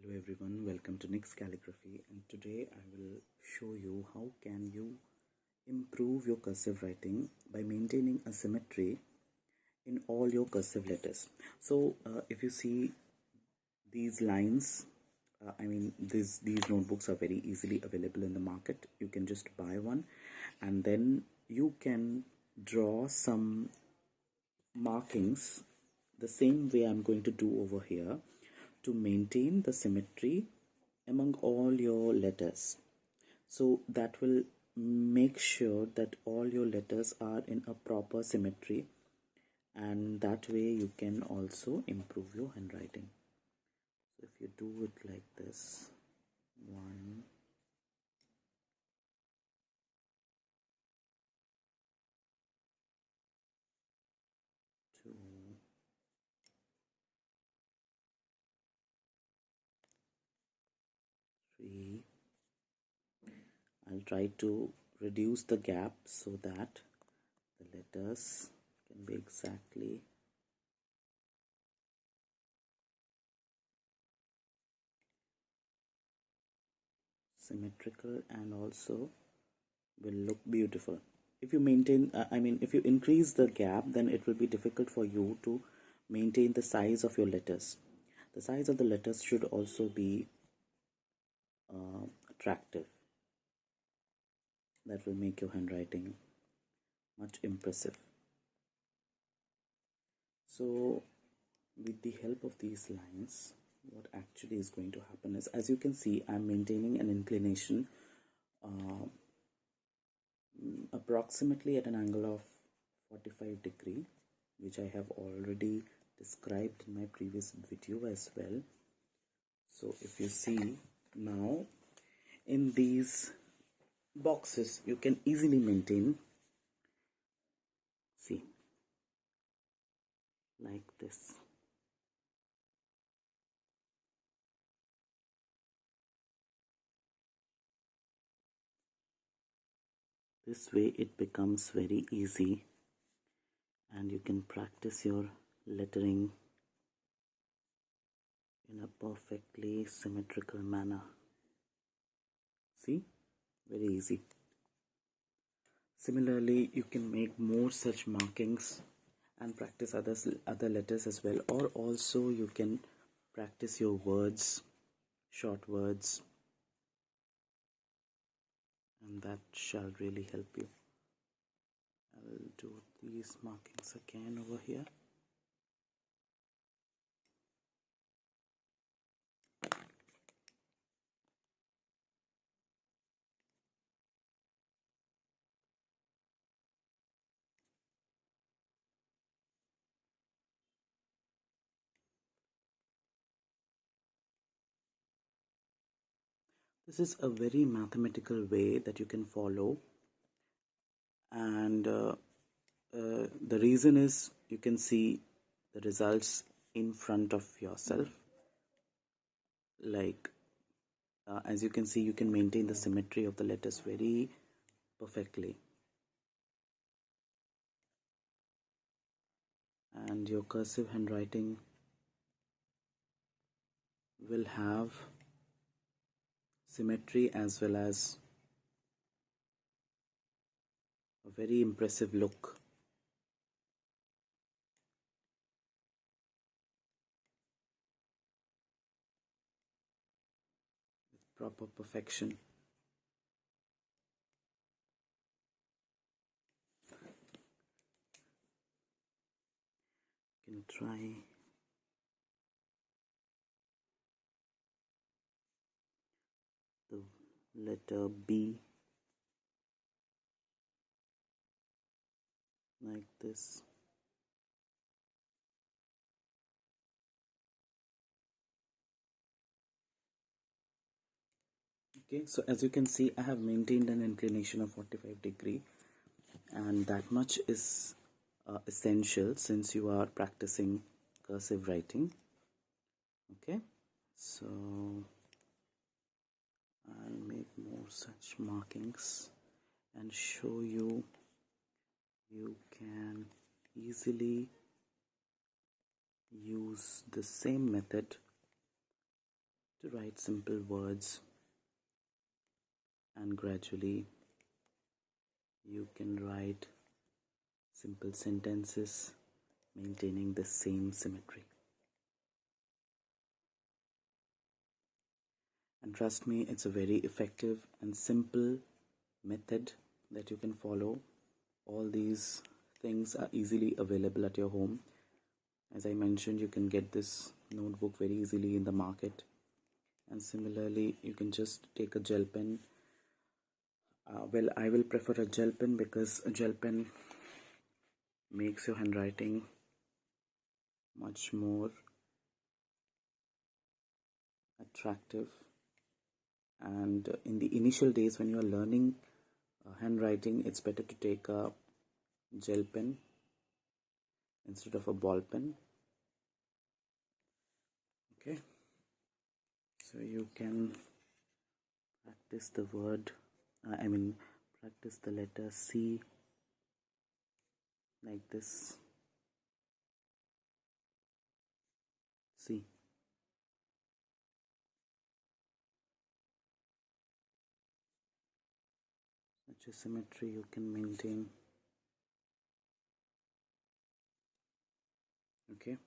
Hello everyone, welcome to Nick's Calligraphy, and today I will show you how can you improve your cursive writing by maintaining a symmetry in all your cursive letters. So if you see these lines, these notebooks are very easily available in the market. You can just buy one and then you can draw some markings the same way I'm going to do over here to maintain the symmetry among all your letters. So that will make sure that all your letters are in a proper symmetry, and that way you can also improve your handwriting. So if you do it like this, 1, 2, 3, I'll try to reduce the gap so that the letters can be exactly symmetrical and also will look beautiful. If you maintain, if you increase the gap, then it will be difficult for you to maintain the size of your letters. The size of the letters should also be attractive. That will make your handwriting much impressive. So with the help of these lines, what actually is going to happen is, as you can see, I'm maintaining an inclination approximately at an angle of 45 degree, which I have already described in my previous video as well. So if you see now, in these boxes you can easily maintain, see, like this. This way it becomes very easy and you can practice your lettering in a perfectly symmetrical manner. See, very easy. Similarly, you can make more such markings and practice other letters as well, or also you can practice your words, short words, and that shall really help you. I'll do these markings again over here. This is a very mathematical way that you can follow, and the reason is you can see the results in front of yourself. Like as you can see, you can maintain the symmetry of the letters very perfectly, and your cursive handwriting will have symmetry as well as a very impressive look. With proper perfection. You can try the letter B like this. Okay, so as you can see, I have maintained an inclination of 45 degree, and that much is essential since you are practicing cursive writing. Okay, so I'll make more such markings and show you can easily use the same method to write simple words, and gradually you can write simple sentences maintaining the same symmetry. And trust me, it's a very effective and simple method that you can follow. All these things are easily available at your home. As I mentioned, you can get this notebook very easily in the market. And similarly, you can just take a gel pen. Well, I will prefer a gel pen because a gel pen makes your handwriting much more attractive. And in the initial days when you are learning handwriting, it's better to take a gel pen instead of a ball pen. Okay, so you can practice the word, practice the letter C like this. C. Such a symmetry you can maintain. Okay.